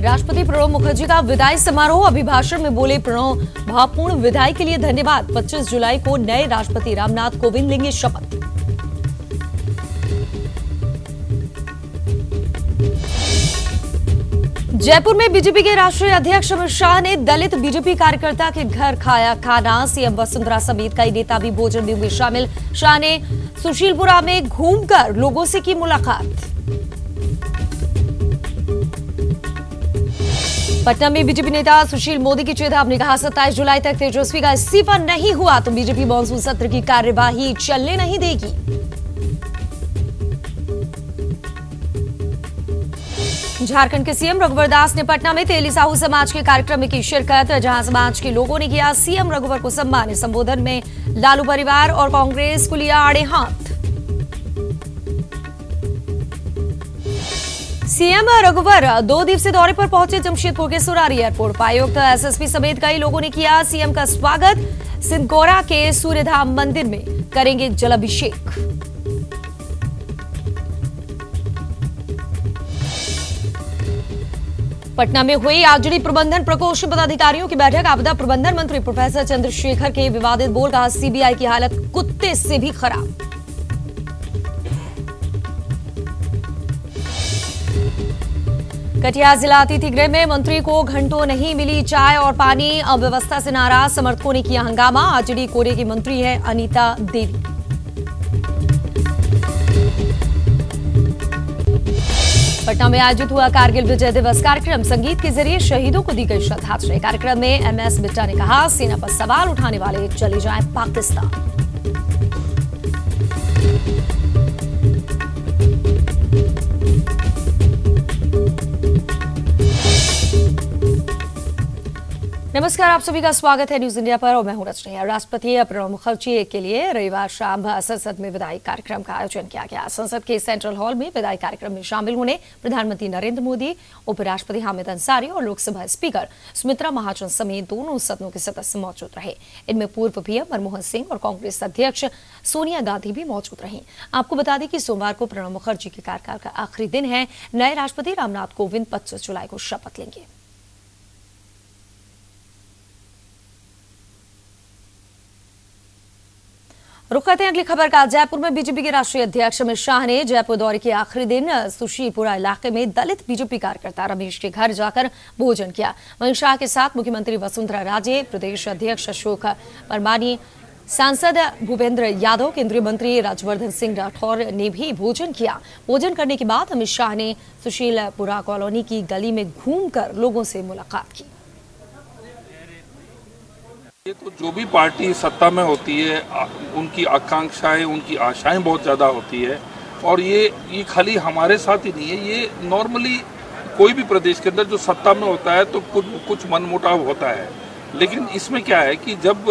राष्ट्रपति प्रणब मुखर्जी का विदाई समारोह। अभिभाषण में बोले प्रणब, भावपूर्ण विदाई के लिए धन्यवाद। 25 जुलाई को नए राष्ट्रपति रामनाथ कोविंद लेंगे शपथ। जयपुर में बीजेपी के राष्ट्रीय अध्यक्ष अमित शाह ने दलित बीजेपी कार्यकर्ता के घर खाया खाना। सीएम वसुंधरा समेत कई नेता भी भोजन में हुए शामिल। शाह ने सुशीलपुरा में घूमकर लोगों से की मुलाकात। पटना में बीजेपी नेता सुशील मोदी की चेतावनी, कहा 27 जुलाई तक तेजस्वी का इस्तीफा नहीं हुआ तो बीजेपी मानसून सत्र की कार्यवाही चलने नहीं देगी। झारखंड के सीएम रघुवर दास ने पटना में तेली साहू समाज के कार्यक्रम में की शिरकत, जहां समाज के लोगों ने किया सीएम रघुवर को सम्मान। संबोधन में लालू परिवार और कांग्रेस को लिया आड़े हाथ। सीएम रघुवर 2 दिवसीय दौरे पर पहुंचे जमशेदपुर के सुरारी एयरपोर्ट। उपायुक्त, एसएसपी समेत कई लोगों ने किया सीएम का स्वागत। सिंदगौरा के सूर्यधाम मंदिर में करेंगे जलाभिषेक। पटना में हुई आजड़ी प्रबंधन प्रकोष्ठ पदाधिकारियों की बैठक। आपदा प्रबंधन मंत्री प्रोफेसर चंद्रशेखर के विवादित बोल, कहा सीबीआई की हालत कुत्ते से भी खराब। कटिहार जिला अतिथि गृह में मंत्री को घंटों नहीं मिली चाय और पानी। अव्यवस्था से नाराज समर्थकों ने किया हंगामा। आजड़ी कोरे की मंत्री है अनीता देवी। पटना में आयोजित हुआ कारगिल विजय दिवस कार्यक्रम। संगीत के जरिए शहीदों को दी गई श्रद्धांजलि। कार्यक्रम में एमएस बिट्टा ने कहा सेना पर सवाल उठाने वाले चले जाएं पाकिस्तान। नमस्कार, आप सभी का स्वागत है न्यूज इंडिया पर और मैं हूं रचना। राष्ट्रपति प्रणब मुखर्जी के लिए रविवार शाम संसद में विदाई कार्यक्रम का आयोजन किया गया। संसद के सेंट्रल हॉल में विदाई कार्यक्रम में शामिल होने प्रधानमंत्री नरेंद्र मोदी, उपराष्ट्रपति हामिद अंसारी और लोकसभा स्पीकर सुमित्रा महाजन समेत दोनों सदनों के सदस्य मौजूद रहे। इनमें पूर्व पीएम मनमोहन सिंह और कांग्रेस अध्यक्ष सोनिया गांधी भी मौजूद रही। आपको बता दें कि सोमवार को प्रणब मुखर्जी के कार्यकाल का आखिरी दिन है। नए राष्ट्रपति रामनाथ कोविंद 25 जुलाई को शपथ लेंगे। रुक करते हैं अगली खबर का। जयपुर में बीजेपी के राष्ट्रीय अध्यक्ष अमित शाह ने जयपुर दौरे के आखिरी दिन सुशीलपुरा इलाके में दलित बीजेपी कार्यकर्ता रमेश के घर जाकर भोजन किया। वहीं शाह के साथ मुख्यमंत्री वसुंधरा राजे, प्रदेश अध्यक्ष अशोक परमानी, सांसद भूपेंद्र यादव, केंद्रीय मंत्री राज्यवर्धन सिंह राठौर ने भी भोजन किया। भोजन करने के बाद अमित शाह ने सुशीलपुरा कॉलोनी की गली में घूमकर लोगों से मुलाकात की। तो जो भी पार्टी सत्ता में होती है उनकी आकांक्षाएं, उनकी आशाएं बहुत ज़्यादा होती है और ये खाली हमारे साथ ही नहीं है, ये नॉर्मली कोई भी प्रदेश के अंदर जो सत्ता में होता है तो कुछ मनमुटाव होता है। लेकिन इसमें क्या है कि जब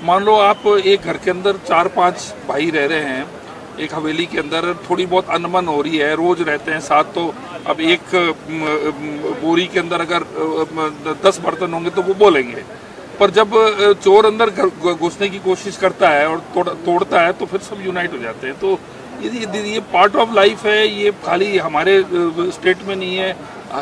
मान लो आप एक घर के अंदर 4-5 भाई रह रहे हैं, एक हवेली के अंदर थोड़ी बहुत अनबन हो रही है, रोज रहते हैं साथ, तो अब एक बोरी के अंदर अगर 10 बर्तन होंगे तो वो बोलेंगे, पर जब चोर अंदर घुसने की कोशिश करता है और तोड़ता है तो फिर सब यूनाइट हो जाते हैं। तो ये पार्ट ऑफ लाइफ है, ये खाली हमारे स्टेट में नहीं है,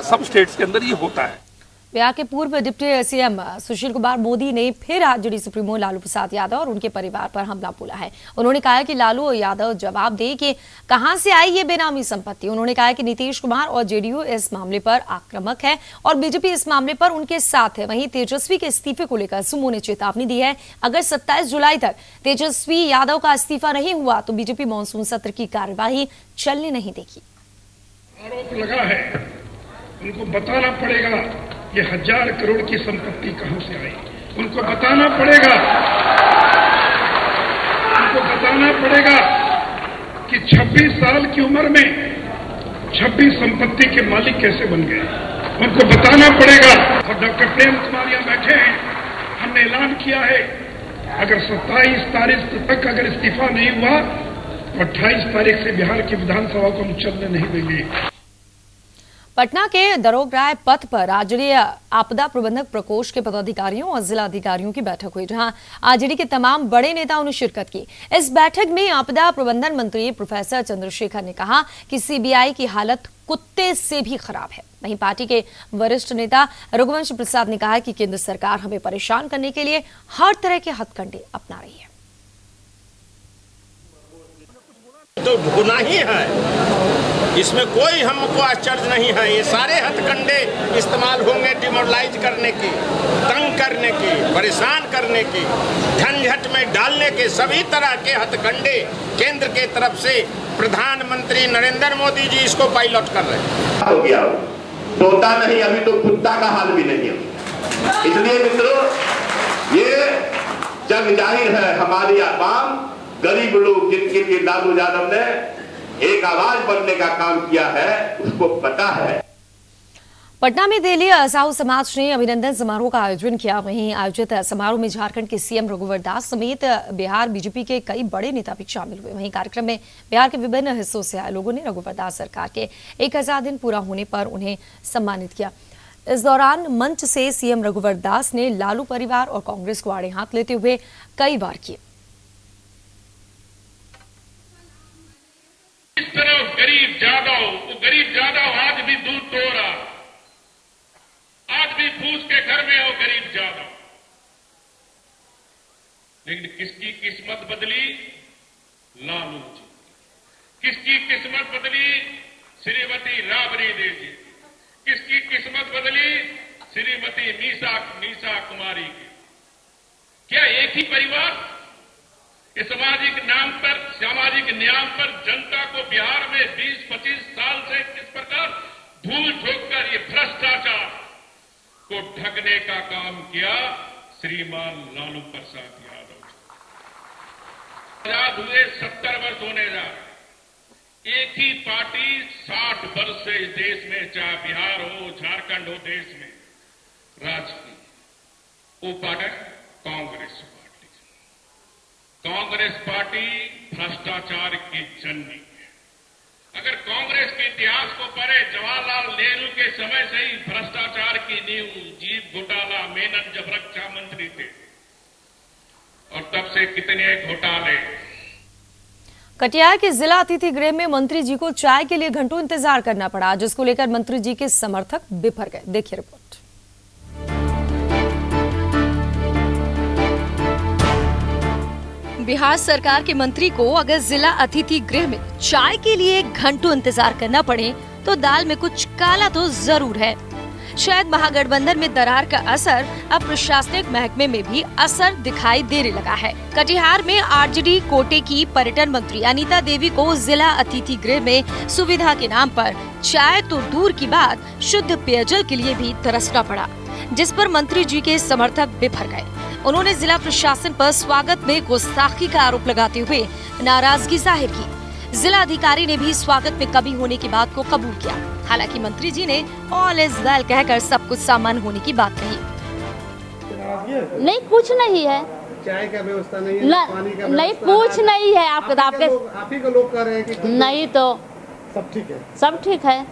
सब स्टेट्स के अंदर ये होता है। बिहार के पूर्व डिप्टी सीएम सुशील कुमार मोदी ने फिर आरजेडी सुप्रीमो लालू प्रसाद यादव और उनके परिवार पर हमला बोला है। उन्होंने कहा कि लालू यादव जवाब दे कि कहां से आई ये बेनामी संपत्ति। उन्होंने कहा कि नीतीश कुमार और जेडीयू इस मामले पर आक्रामक है और बीजेपी इस मामले पर उनके साथ है। वहीं तेजस्वी के इस्तीफे को लेकर सुमो ने चेतावनी दी है, अगर 27 जुलाई तक तेजस्वी यादव का इस्तीफा नहीं हुआ तो बीजेपी मानसून सत्र की कार्यवाही चलने नहीं देगी। आरोप लगा है, उनको बताना पड़ेगा ये 1000 करोड़ की संपत्ति कहां से आई। उनको बताना पड़ेगा कि 26 साल की उम्र में 26 संपत्ति के मालिक कैसे बन गए। उनको बताना पड़ेगा। और डॉक्टर प्रेम कुमार यहां बैठे हैं, हमने ऐलान किया है अगर 27 तारीख तक अगर इस्तीफा नहीं हुआ तो 28 तारीख से बिहार की विधानसभा को हम चलने नहीं देंगे। पटना के दरोगराय पथ पर आजड़ी आपदा प्रबंधक प्रकोष्ठ के पदाधिकारियों और जिला अधिकारियों की बैठक हुई, जहां आजड़ी के तमाम बड़े नेताओं ने शिरकत की। इस बैठक में आपदा प्रबंधन मंत्री प्रोफेसर चंद्रशेखर ने कहा कि सीबीआई की हालत कुत्ते से भी खराब है। वहीं पार्टी के वरिष्ठ नेता रघुवंश प्रसाद ने कहा कि केंद्र सरकार हमें परेशान करने के लिए हर तरह के हथकंडे अपना रही है। तो गुनाह ही है, इसमें कोई हमको आश्चर्य नहीं है। ये सारे हथकंडे इस्तेमाल होंगे डिमोरलाइज करने की, तंग करने की, परेशान करने की, झंझट में डालने के सभी तरह के हथकंडे केंद्र के तरफ से प्रधानमंत्री नरेंद्र मोदी जी इसको पायलट कर रहे हैं। हो गया तोता नहीं, अभी तो कुत्ता का हाल भी नहीं है। इसलिए मित्रों, ये जग जाहिर है, हमारी आवाम गरीब लोग जिनके लिए लालू यादव ने एक आवाज बनने का काम किया है, उसको पता है। पटना में दिल्ली साहू समाज ने अभिनंदन समारोह का आयोजन किया। वहीं आयोजित समारोह में झारखंड के सीएम रघुवर दास समेत बिहार बीजेपी के कई बड़े नेता भी शामिल हुए। वहीं कार्यक्रम में बिहार के विभिन्न हिस्सों से आए लोगों ने रघुवर दास सरकार के 1000 दिन पूरा होने पर उन्हें सम्मानित किया। इस दौरान मंच से सीएम रघुवर दास ने लालू परिवार और कांग्रेस को आड़े हाथ लेते हुए कई वार किए। इस तरफ गरीब जादव, वो गरीब जादव आज भी दूध दो रहा, आज भी फूस के घर में हो गरीब जादव। लेकिन किसकी किस्मत बदली? लालू जी। किसकी किस्मत बदली? श्रीमती राबड़ी देवी जी। किसकी किस्मत बदली? श्रीमती मीसा कुमारी की। क्या एक ही परिवार सामाजिक नाम पर, सामाजिक न्याय पर जनता को बिहार में 20-25 साल से किस प्रकार धूल झोंककर ये भ्रष्टाचार को ढकने का काम किया? श्रीमान लालू प्रसाद यादव। आजाद हुए 70 वर्ष होने जा रहे, एक ही पार्टी 60 वर्ष से इस देश में, चाहे बिहार हो, झारखंड हो, देश में राज की। वो party Congress party. Congress party भ्रष्टाचार की जननी है। अगर कांग्रेस के इतिहास को पढ़े, जवाहरलाल नेहरू के समय से ही भ्रष्टाचार की नींव, जीप घोटाला, मेनन जब रक्षा मंत्री थे, और तब से कितने घोटाले। कटिहार के जिला अतिथि गृह में मंत्री जी को चाय के लिए घंटों इंतजार करना पड़ा, जिसको लेकर मंत्री जी के समर्थक बिफर गए। देखिए रिपोर्ट। बिहार सरकार के मंत्री को अगर जिला अतिथि गृह में चाय के लिए घंटों इंतजार करना पड़े तो दाल में कुछ काला तो जरूर है। शायद महागठबंधन में दरार का असर अब प्रशासनिक महकमे में भी असर दिखाई देने लगा है। कटिहार में आरजेडी कोटे की पर्यटन मंत्री अनीता देवी को जिला अतिथि गृह में सुविधा के नाम पर चाय तो दूर की बात, शुद्ध पेयजल के लिए भी तरसना पड़ा, जिस पर मंत्री जी के समर्थक बिफर गए। उन्होंने जिला प्रशासन पर स्वागत में गुस्ताखी का आरोप लगाते हुए नाराजगी जाहिर की। जिला अधिकारी ने भी स्वागत में कमी होने की बात को कबूल किया। हालांकि मंत्री जी ने ऑल इज वेल कहकर सब कुछ सामान्य होने की बात कही। नहीं, कुछ नहीं है, चाय का व्यवस्था नहीं है, पानी का नहीं, कुछ नहीं है। आप ही को लोग कह रहे हैं कि नहीं, तो सब ठीक है, सब ठीक है।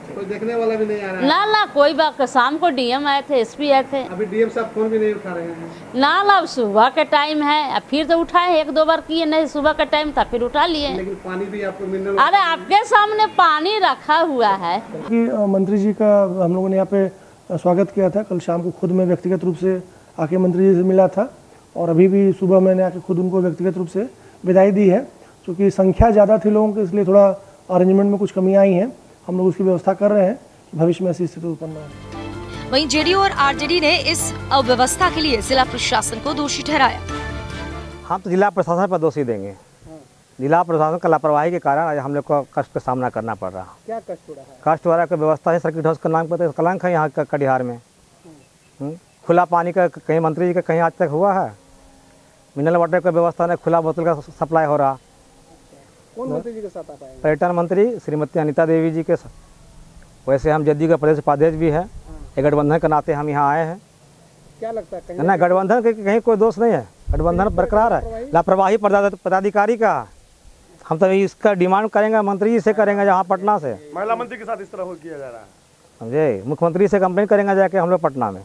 कोई देखने वाला भी नहीं आ रहा है। ना कोई बात। शाम को डीएम आए थे, एसपी आए थे। अभी डीएम साहब फोन भी नहीं उठा रहे हैं। ना सुबह का टाइम है, फिर तो उठाए, 1-2 बार किए, नहीं सुबह का टाइम था फिर उठा लिए। लेकिन पानी भी आपको मिनरल। अरे आपके सामने पानी रखा हुआ है। मंत्री जी का हम लोगों ने यहाँ पे स्वागत किया था। कल शाम को खुद मैं व्यक्तिगत रूप से आके मंत्री जी से मिला था, और अभी भी सुबह मैंने आके खुद उनको व्यक्तिगत रूप से विदाई दी है। क्योंकि संख्या ज़्यादा थी लोगों की, इसलिए थोड़ा अरेंजमेंट में कुछ कमी आई है। हम लोग उसकी व्यवस्था कर रहे हैं कि भविष्य में ऐसी स्थिति उत्पन्न न हो। वहीं जेडीयू और आरजेडी ने इस अव्यवस्था के लिए जिला प्रशासन को दोषी ठहराया। हम तो जिला प्रशासन पर दोषी देंगे। जिला प्रशासन का लापरवाही के कारण आज हम लोग को कष्ट का सामना करना पड़ रहा। क्या कष्ट हो रहा है? कष्ट हो रहा है, व्यवस्था है सर्किट हाउस का नाम पर कलंक है यहाँ का कटिहार में। खुला पानी का कहीं मंत्री जी का कहीं आज तक हुआ है? मिनरल वाटर का व्यवस्था नहीं, खुला बोतल का सप्लाई हो रहा। कौन मंत्री जी के साथ आप आए? पर्यटन मंत्री श्रीमती अनीता देवी जी के साथ। वैसे हम जदयू का प्रदेश उपाध्यक्ष भी है, एक गठबंधन के नाते हम यहाँ आए हैं। क्या लगता है ना गठबंधन के कहीं कोई दोष नहीं है, गठबंधन बरकरार है। लापरवाही पदाधिकारी का हम तो इसका डिमांड करेंगे, मंत्री जी से करेंगे जहाँ पटना से। महिला मंत्री के साथ इस तरह किया जा रहा है, समझे? मुख्यमंत्री से कंप्लेन करेंगे जाके हम लोग पटना में।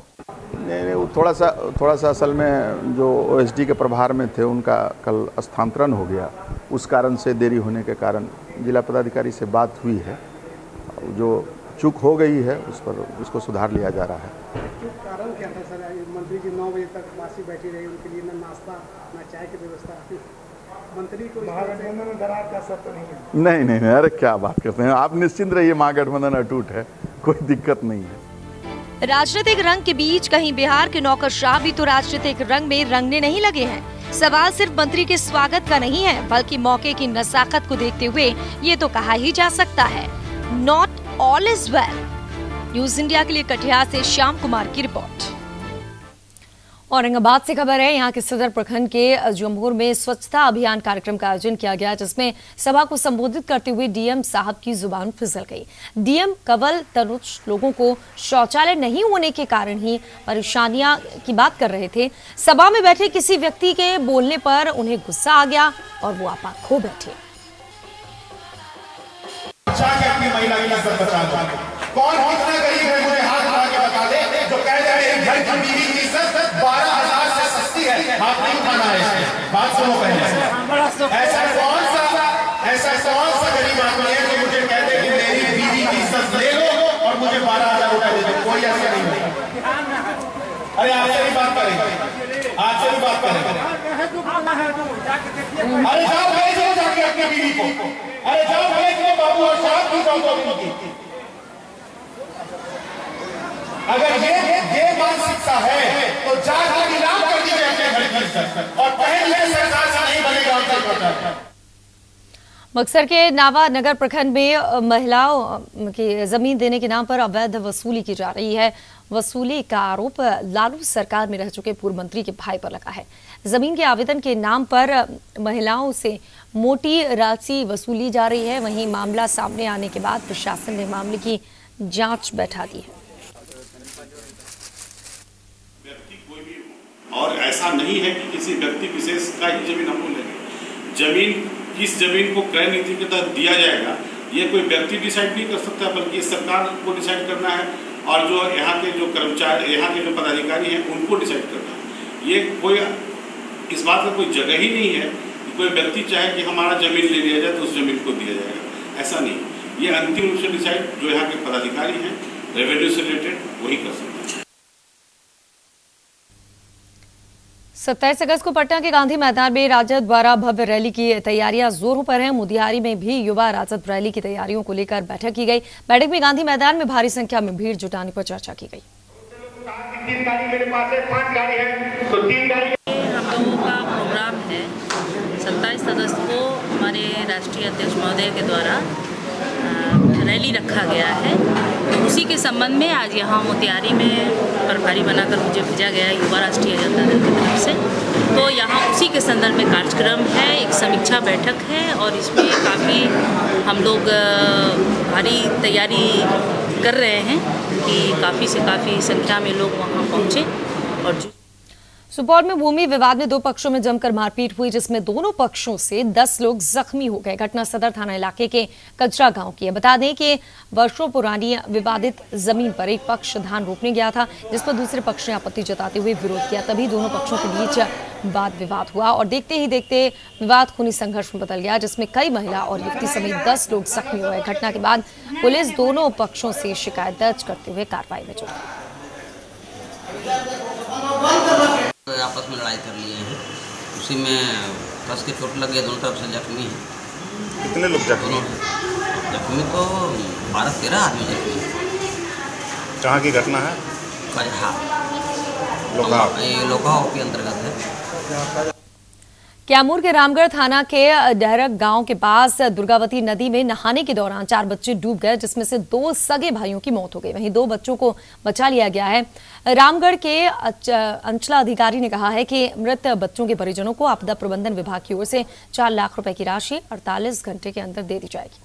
नहीं, वो थोड़ा सा असल में जो ओएसडी के प्रभार में थे उनका कल स्थानांतरण हो गया, उस कारण से देरी होने के कारण जिला पदाधिकारी से बात हुई है। जो चूक हो गई है, उस पर उसको सुधार लिया जा रहा है। कारण क्या था सर? मंत्री जी 9 बजे तक बासी बैठी रही, उनके लिए न नाश्ता न चाय की व्यवस्था, मंत्री को महागठबंधन में दरार का असर तो नहीं है? नहीं, अरे क्या बात करते हैं आप, निश्चिंत रहिए, महागठबंधन अटूट है, कोई दिक्कत नहीं है। राजनीतिक रंग के बीच कहीं बिहार के नौकरशाह भी तो राजनीतिक रंग में रंगने नहीं लगे हैं। सवाल सिर्फ मंत्री के स्वागत का नहीं है, बल्कि मौके की नजाकत को देखते हुए ये तो कहा ही जा सकता है, not all is well. News India के लिए कटिहार से श्याम कुमार की रिपोर्ट। औरंगाबाद से खबर है, यहाँ के सदर प्रखंड के जम्मूर में स्वच्छता अभियान कार्यक्रम का आयोजन किया गया, जिसमें सभा को संबोधित करते हुए डीएम साहब की जुबान फिसल गई। डीएम केवल तनुज लोगों को शौचालय नहीं होने के कारण ही परेशानियां की बात कर रहे थे। सभा में बैठे किसी व्यक्ति के बोलने पर उन्हें गुस्सा आ गया और वो आपा खो बैठे। कौन कितना गरीब है मुझे हाथ उठा के बता दे, जो कह दे मेरी घर की बीवी की इज्जत 12,000 से सस्ती है, हाथ नहीं उठाना है। बात सुनो पहले, ऐसा कौन सा गरीब आदमी है जो मुझे कह दे कि मेरी बीवी की इज्जत ले लो और मुझे 12,000 उठा दे दो? कोई ऐसा नहीं है। अरे आपसे भी बात करेंगे, आपसे भी बात करेंगे। अरे जाओ भेज दो जाके अपनी बीवी को, अरे जाओ भेज दो बाबू, और साथ भी जाओ उनकी। अगर ये मानसिकता है तो जाकर नीलाम कर दीजिए अपने घर की इज्जत और पहले सरकार से नहीं बनेगा आपका। बक्सर के नावा नगर प्रखंड में महिलाओं की जमीन देने के नाम पर अवैध वसूली की जा रही है। वसूली का आरोप लालू सरकार में रह चुके पूर्व मंत्री के भाई पर लगा है। जमीन के आवेदन के नाम पर महिलाओं से मोटी राशि वसूली जा रही है। वहीं मामला सामने आने के बाद प्रशासन ने मामले की जांच बैठा दी है। और ऐसा नहीं है कि किसी व्यक्ति विशेष का ही जमीन हमको लेंगे। जमीन किस जमीन को क्रय नीति के तहत दिया जाएगा ये कोई व्यक्ति डिसाइड नहीं कर सकता, बल्कि सरकार को डिसाइड करना है और जो यहाँ के जो कर्मचारी, यहाँ के जो पदाधिकारी हैं उनको डिसाइड करना है। ये कोई इस बात का कोई जगह ही नहीं है कि कोई व्यक्ति चाहे कि हमारा जमीन ले लिया जाए तो उस जमीन को दिया जाएगा, ऐसा नहीं। ये अंतिम रूप से डिसाइड जो यहाँ के पदाधिकारी हैं रेवेन्यू से रिलेटेड वही कर सकते हैं। 27 अगस्त को पटना के गांधी मैदान में राजद द्वारा भव्य रैली की तैयारियां जोरों पर हैं। मोतिहारी में भी युवा राजद रैली की तैयारियों को लेकर बैठक की गई। बैठक में गांधी मैदान में भारी संख्या में भीड़ जुटाने पर चर्चा की गई। हम लोगों का प्रोग्राम है 27 अगस्त को हमारे राष्ट्रीय अध्यक्ष महोदय के द्वारा रैली रखा गया है, तो उसी के संबंध में आज यहाँ मोतिहारी में प्रभारी बनाकर मुझे भेजा गया है युवा राष्ट्रीय जनता दल की तरफ से। तो यहाँ उसी के संदर्भ में कार्यक्रम है, एक समीक्षा बैठक है और इसमें काफ़ी हम लोग भारी तैयारी कर रहे हैं कि काफ़ी से काफ़ी संख्या में लोग वहाँ पहुँचे। और सुपौल में भूमि विवाद में 2 पक्षों में जमकर मारपीट हुई, जिसमें दोनों पक्षों से 10 लोग जख्मी हो गए। घटना सदर थाना इलाके के कचरा गांव की है। बता दें कि वर्षों पुरानी विवादित जमीन पर एक पक्ष धान रोपने गया था, जिस पर दूसरे पक्ष ने आपत्ति जताते हुए विरोध किया। तभी दोनों पक्षों के बीच वाद विवाद हुआ और देखते ही देखते विवाद खूनी संघर्ष में बदल गया, जिसमें कई महिला और युवती समेत 10 लोग जख्मी हुए। घटना के बाद पुलिस दोनों पक्षों से शिकायत दर्ज करते हुए कार्रवाई में जुटी। आपस में लड़ाई कर लिए हैं, उसी में कस के चोट लग गया, दोनों तरफ से जख्मी हैं। कितने लोग जख्मी? जख्मी तो 12-13 आदमी जख्मी। कहाँ की घटना है? कजहा लोकाओं के अंतर्गत है। कैमूर के रामगढ़ थाना के डहरक गांव के पास दुर्गावती नदी में नहाने के दौरान 4 बच्चे डूब गए, जिसमें से 2 सगे भाइयों की मौत हो गई। वहीं 2 बच्चों को बचा लिया गया है। रामगढ़ के अंचलाधिकारी ने कहा है कि मृत बच्चों के परिजनों को आपदा प्रबंधन विभाग की ओर से 4 लाख रुपए की राशि 48 घंटे के अंदर दे दी जाएगी।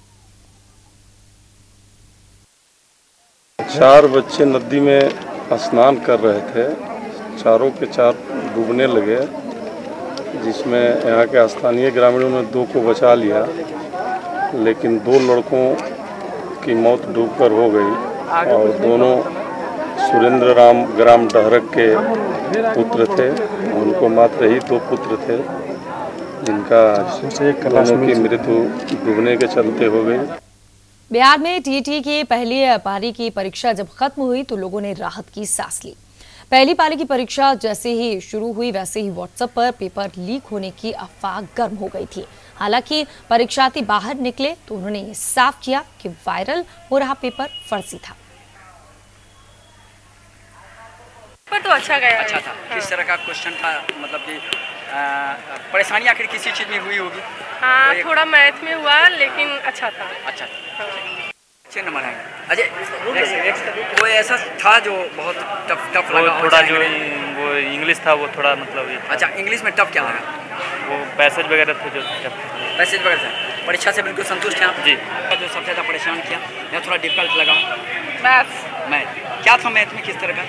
4 बच्चे नदी में स्नान कर रहे थे, चारों के 4 डूबने लगे, जिसमें यहाँ के स्थानीय ग्रामीणों ने 2 को बचा लिया, लेकिन 2 लड़कों की मौत डूबकर हो गई और दोनों सुरेंद्र राम ग्राम डहरक के पुत्र थे। उनको मात्र ही 2 पुत्र थे, जिनका दोनों की मृत्यु डूबने के चलते हो गई। बिहार में टीईटी की पहली पारी की परीक्षा जब खत्म हुई तो लोगों ने राहत की सांस ली। पहली पारी की परीक्षा जैसे ही शुरू हुई वैसे ही व्हाट्सएप पर पेपर लीक होने की अफवाह गर्म हो गई थी। हालांकि परीक्षार्थी बाहर निकले तो उन्होंने ये साफ किया कि वायरल हो रहा पेपर फर्जी था। पेपर तो अच्छा गया, अच्छा था। हाँ। किस तरह का क्वेश्चन था, मतलब कि परेशानी आखिर किसी चीज में हुई होगी? हाँ, थोड़ा मैथ में हुआ लेकिन अच्छा था। अच्छा था। हाँ। अच्छे नंबर आए। अजय, कोई ऐसा था जो बहुत टफ लगा? थोड़ा जो वो इंग्लिश था वो थोड़ा मतलब। अच्छा, इंग्लिश में टफ क्या लगा? वो पैसेज वगैरह थे जो टफ। पैसेज वगैरह था। परीक्षा से बिल्कुल संतुष्ट हैं आप? जी। जो सबसे ज़्यादा परेशान किया या थोड़ा डिफिकल्ट लगा? मैथ। क्या था मैथ में, किस तरह का?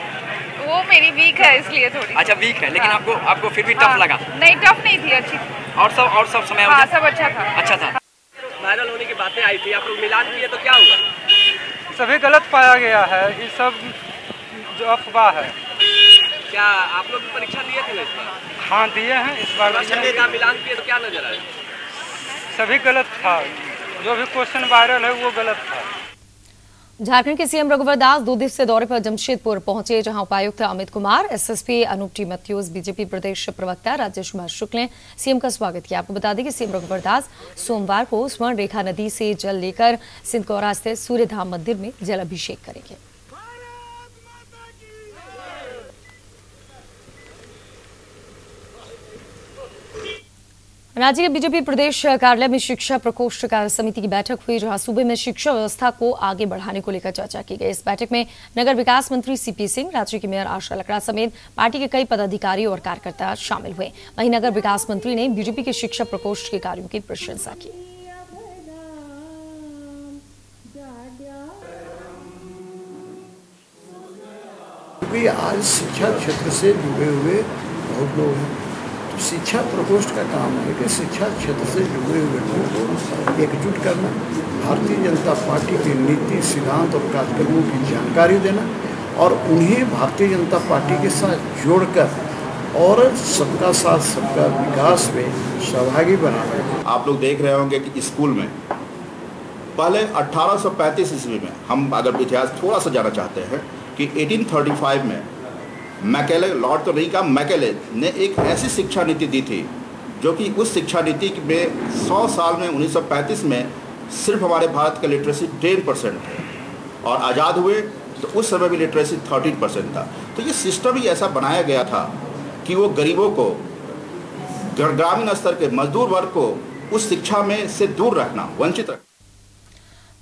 वो मेरी वीक है इसलिए थोड़ी। अच्छा, वीक है, लेकिन आपको फिर भी टफ लगा? नहीं, टफ नहीं थी, अच्छी थी। और सब समय सब अच्छा था। अच्छा था। वायरल होने की बातें आई थी, आप लोग मिलान किए तो क्या हुआ? सभी गलत पाया गया है, ये सब जो अफवाह है। क्या आप लोग परीक्षा दिए थे इस बार? हाँ, दिए हैं इस बार। का मिलान किए तो क्या नजर आया? सभी गलत था, जो भी क्वेश्चन वायरल है वो गलत था। झारखंड के सीएम रघुवर दास 2 दिवसीय दौरे पर जमशेदपुर पहुंचे, जहां उपायुक्त Amit Kumar, SSP Anup T Mathews, BJP प्रदेश प्रवक्ता राजेश कुमार शुक्ल ने सीएम का स्वागत किया। आपको बता दें कि सीएम रघुवर दास सोमवार को स्वर्ण रेखा नदी से जल लेकर सिंधकौरा स्थित सूर्यधाम मंदिर में जल अभिषेक करेंगे। राज्य के बीजेपी प्रदेश कार्यालय में शिक्षा प्रकोष्ठ कार्य समिति की बैठक हुई, जहां सूबे में शिक्षा व्यवस्था को आगे बढ़ाने को लेकर चर्चा की गई। इस बैठक में नगर विकास मंत्री सीपी सिंह, राज्य की मेयर आशा लकड़ा समेत पार्टी के कई पदाधिकारी और कार्यकर्ता शामिल हुए। वहीं नगर विकास मंत्री ने बीजेपी के शिक्षा प्रकोष्ठ के कार्यों की प्रशंसा की। आज शिक्षा क्षेत्र से जुड़े हुए बहुत लोग हैं, शिक्षा प्रकोष्ठ का काम है कि शिक्षा क्षेत्र से जुड़े हुए लोगों को एकजुट करना, भारतीय जनता पार्टी के नीति, सिद्धांत और कार्यक्रमों की जानकारी देना और उन्हें भारतीय जनता पार्टी के साथ जोड़कर और सबका साथ सबका विकास में सहभागी बनाना। आप लोग देख रहे होंगे कि स्कूल में पहले 1835 ईस्वी में, हम अगर इतिहास थोड़ा सा जाना चाहते हैं, कि 1835 में मैकेले, लॉर्ड तो नहीं कहा, मैकेले ने एक ऐसी शिक्षा नीति दी थी जो कि उस शिक्षा नीति में 100 साल में 1935 में सिर्फ हमारे भारत का लिटरेसी 10% थे और आज़ाद हुए तो उस समय भी लिटरेसी 13% था। तो ये सिस्टम ही ऐसा बनाया गया था कि वो गरीबों को, ग्रामीण स्तर के मजदूर वर्ग को उस शिक्षा में से दूर रखना, वंचित रखना।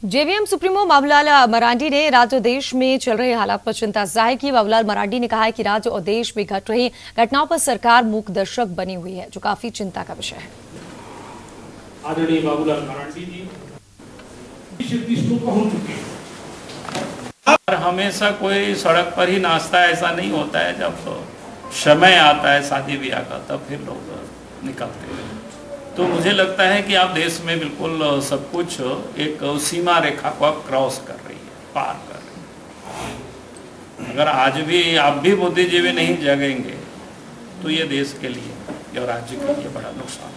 जेवीएम सुप्रीमो बाबूलाल मरांडी ने राज्य और देश में चल रहे हालात पर चिंता जाहिर की। बाबूलाल मरांडी ने कहा है कि राज्य और देश में घट रही घटनाओं पर सरकार मूक दर्शक बनी हुई है, जो काफी चिंता का विषय है। आदरणीय बाबूलाल मरांडी जी पहुंच चुके हैं। हमेशा कोई सड़क पर ही नाचता है ऐसा नहीं होता है, जब समय आता है शादी ब्याह का तब फिर लोग निकलते हैं। तो मुझे लगता है कि आप देश में बिल्कुल सब कुछ एक सीमा रेखा को आप क्रॉस कर रही है, पार कर रही है। अगर आज भी आप भी बुद्धिजीवी नहीं जगेंगे तो ये देश के लिए और राज्य के लिए बड़ा नुकसान।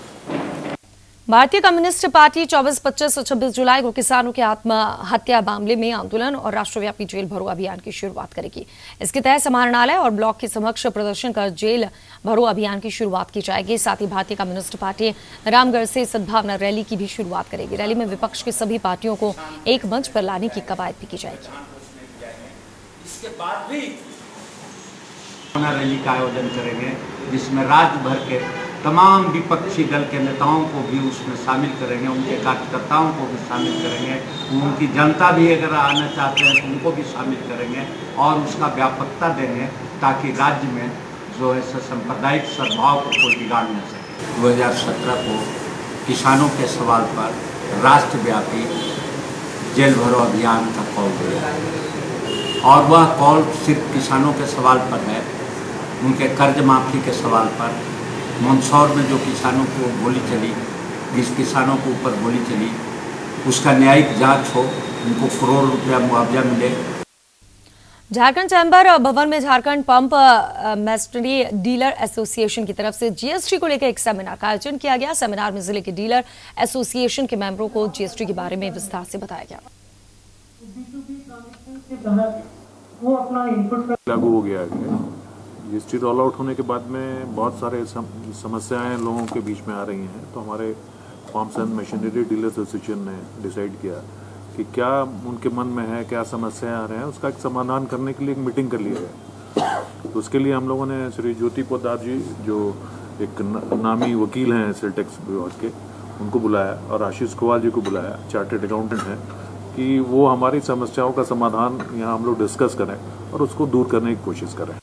भारतीय कम्युनिस्ट पार्टी 24, 25 और 26 जुलाई को किसानों के आत्महत्या मामले में आंदोलन और राष्ट्रव्यापी जेल भरो अभियान की शुरुआत करेगी। इसके तहत समाहरणालय और ब्लॉक के समक्ष प्रदर्शन कर जेल भरो अभियान की शुरुआत की जाएगी। साथ ही भारतीय कम्युनिस्ट पार्टी रामगढ़ से सद्भावना रैली की भी शुरुआत करेगी। रैली में विपक्ष के सभी पार्टियों को एक मंच पर लाने की कवायद भी की जाएगी। इसके बाद भी रैली का आयोजन करेंगे, जिसमें राज्य भर के तमाम विपक्षी दल के नेताओं को भी उसमें शामिल करेंगे, उनके कार्यकर्ताओं को भी शामिल करेंगे, उनकी जनता भी अगर आना चाहते हैं तो उनको भी शामिल करेंगे और उसका व्यापकता देंगे, ताकि राज्य में जो है सांप्रदायिक सद्भाव को कोई बिगाड़ न सके। 2017 को किसानों के सवाल पर राष्ट्रव्यापी जेल भरो अभियान का कॉल दिया और वह कॉल सिर्फ किसानों के सवाल पर है, उनके कर्ज माफ़ी के सवाल पर। मंदसौर में जो किसानों को गोली चली, जिस किसानों के ऊपर गोली चली, उसका न्यायिक जांच हो, उनको करोड़ रुपया मुआवजा मिले। झारखंड चैम्बर भवन में झारखंड पंप मैस्टरी डीलर एसोसिएशन की तरफ से जीएसटी को लेकर एक सेमिनार का आयोजन किया गया। सेमिनार में जिले के डीलर एसोसिएशन के मेंबरों को जीएसटी के बारे में विस्तार से बताया गया। वो अपना इनपुट लागू हो गया है। जीएसटी रोल आउट होने के बाद में बहुत सारे समस्याएं लोगों के बीच में आ रही हैं, तो हमारे farms and machinery dealers association ने डिसाइड किया कि क्या उनके मन में है, क्या समस्याएं आ रहे हैं, उसका एक समाधान करने के लिए एक मीटिंग कर लिया गया। तो उसके लिए हम लोगों ने श्री ज्योति पोद्दार जी, जो एक नामी वकील हैं सेल टैक्स विभाग के, उनको बुलाया और आशीष कुमार जी को बुलाया, चार्टर्ड अकाउंटेंट हैं, कि वो हमारी समस्याओं का समाधान यहाँ हम लोग डिस्कस करें और उसको दूर करने की कोशिश करें।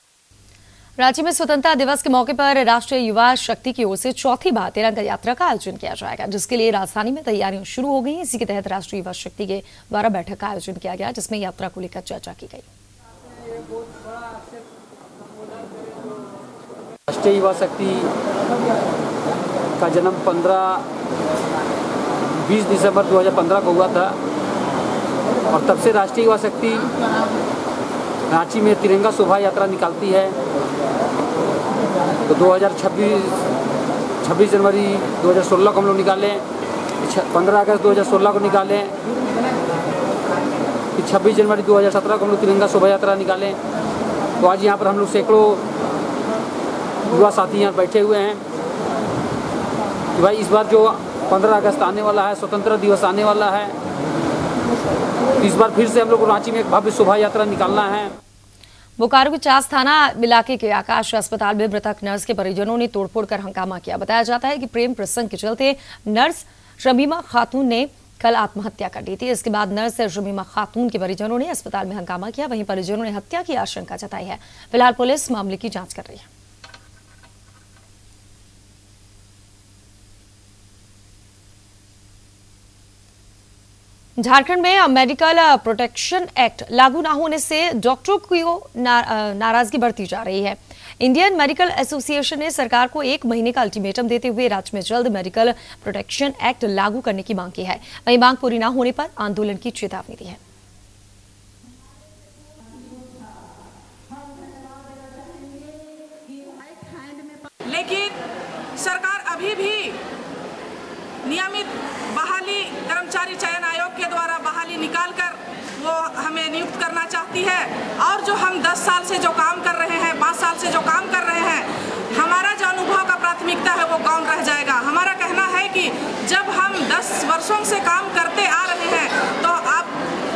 रांची में स्वतंत्रता दिवस के मौके पर राष्ट्रीय युवा शक्ति की ओर से चौथी बार तिरंगा यात्रा का आयोजन किया जाएगा, जिसके लिए राजधानी में तैयारियां शुरू हो गई। इसी के तहत राष्ट्रीय युवा शक्ति के द्वारा बैठक का आयोजन किया गया, जिसमें यात्रा को लेकर चर्चा की गई। राष्ट्रीय युवा शक्ति का जन्म 20 दिसंबर 2015 को हुआ था और तब से राष्ट्रीय युवा शक्ति रांची में तिरंगा शोभा यात्रा निकालती है। तो 26 जनवरी 2016 को हम लोग निकाले, 15 अगस्त 2016 को निकाले, फिर 26 जनवरी 2017 को हम लोग तिरंगा शोभा यात्रा निकाले। तो आज यहाँ पर हम लोग सैकड़ों युवा साथी यहाँ बैठे हुए हैं कि भाई इस बार जो 15 अगस्त आने वाला है, स्वतंत्रता दिवस आने वाला है, इस बार फिर से हम लोग को रांची में एक भव्य शोभा यात्रा निकालना है। बोकारो के चास थाना इलाके के आकाश अस्पताल में मृतक नर्स के परिजनों ने तोड़फोड़ कर हंगामा किया। बताया जाता है कि प्रेम प्रसंग के चलते नर्स शमीमा खातून ने कल आत्महत्या कर ली थी। इसके बाद नर्स शमीमा खातून के परिजनों ने अस्पताल में हंगामा किया। वहीं परिजनों ने हत्या की आशंका जताई है। फिलहाल पुलिस मामले की जांच कर रही है। झारखंड में मेडिकल प्रोटेक्शन एक्ट लागू न होने से डॉक्टरों की नाराजगी बढ़ती जा रही है। इंडियन मेडिकल एसोसिएशन ने सरकार को 1 महीने का अल्टीमेटम देते हुए राज्य में जल्द मेडिकल प्रोटेक्शन एक्ट लागू करने की मांग की है। वहीं मांग पूरी न होने पर आंदोलन की चेतावनी दी है। लेकिन सरकार अभी भी नियमित बहाली कर्मचारी चयन आयोग के द्वारा बहाली निकालकर वो हमें नियुक्त करना चाहती है। और जो हम 10 साल से जो काम कर रहे हैं, 5 साल से जो काम कर रहे हैं, हमारा जो अनुभव का प्राथमिकता है वो कौन रह जाएगा। हमारा कहना है कि जब हम 10 वर्षों से काम करते आ रहे हैं तो अब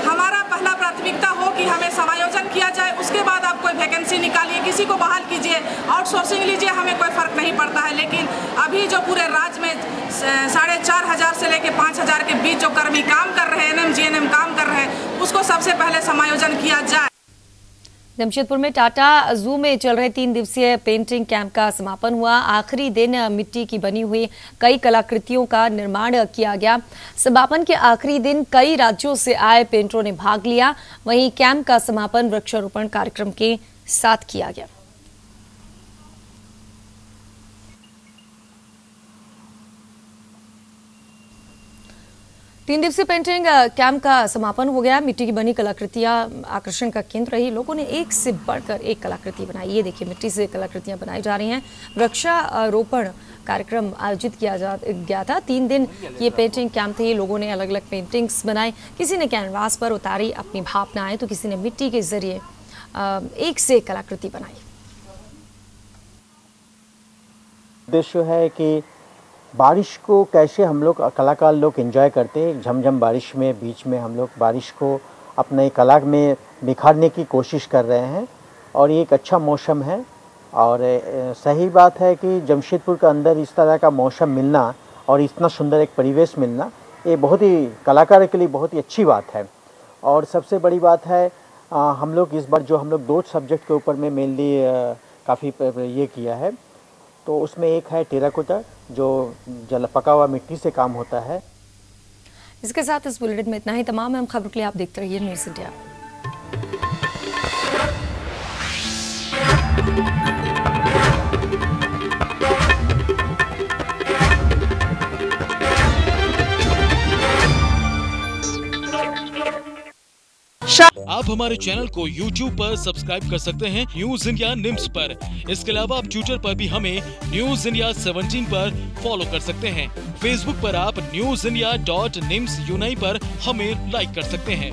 हमारा पहला प्राथमिकता हो कि हमें समायोजन किया जाए, उसके बाद आप कोई वैकेंसी निकालिए, किसी को बहाल कीजिए, आउटसोर्सिंग लीजिए, हमें कोई फर्क नहीं पड़ता है। लेकिन अभी जो पूरे राज्य में 4,500 से लेकर 5,000 के बीच जो कर्मी काम कर रहे हैं, एनएम जीएनएम काम कर रहे हैं, उसको सबसे पहले समायोजन किया जाए। जमशेदपुर में टाटा जू में चल रहे 3 दिवसीय पेंटिंग कैंप का समापन हुआ। आखिरी दिन मिट्टी की बनी हुई कई कलाकृतियों का निर्माण किया गया। समापन के आखिरी दिन कई राज्यों से आए पेंटरों ने भाग लिया। वहीं कैंप का समापन वृक्षारोपण कार्यक्रम के साथ किया गया। तीन दिवसीय पेंटिंग कैंप का समापन हो गया। मिट्टी की बनी कलाकृतियां आकर्षण का केंद्र रही। लोगों ने एक से बढ़कर एक कलाकृति बनाई। ये देखिए, मिट्टी से कलाकृतियां बनाई जा रही हैं। वृक्षारोपण कार्यक्रम आयोजित किया गया था। 3 दिन ये पेंटिंग कैंप थे। लोगों ने अलग अलग पेंटिंग्स बनाई। किसी ने कैनवास पर उतारी अपनी भावनाएं, तो किसी ने मिट्टी के जरिए एक से एक कलाकृति बनाई। उद्देश्य है कि बारिश को कैसे हम लोग कलाकार लोग एंजॉय करते हैं। झमझम बारिश में बीच में हम लोग बारिश को अपने कला में निखारने की कोशिश कर रहे हैं और ये एक अच्छा मौसम है। और सही बात है कि जमशेदपुर के अंदर इस तरह का मौसम मिलना और इतना सुंदर एक परिवेश मिलना, ये बहुत ही कलाकार के लिए बहुत ही अच्छी बात है। और सबसे बड़ी बात है हम लोग इस बार जो हम लोग 2 सब्जेक्ट के ऊपर में मेनली काफ़ी ये किया है। तो उसमें एक है टेराकोटा, जो पका हुआ मिट्टी से काम होता है। इसके साथ इस बुलेटिन में इतना ही। तमाम अहम खबरों के लिए आप देखते रहिए न्यूज़ इंडिया। आप हमारे चैनल को YouTube पर सब्सक्राइब कर सकते हैं न्यूज इंडिया निम्स पर। इसके अलावा आप ट्विटर पर भी हमें न्यूज इंडिया 17 पर फॉलो कर सकते हैं। फेसबुक पर आप newsindia.nimsuni पर हमें लाइक कर सकते हैं।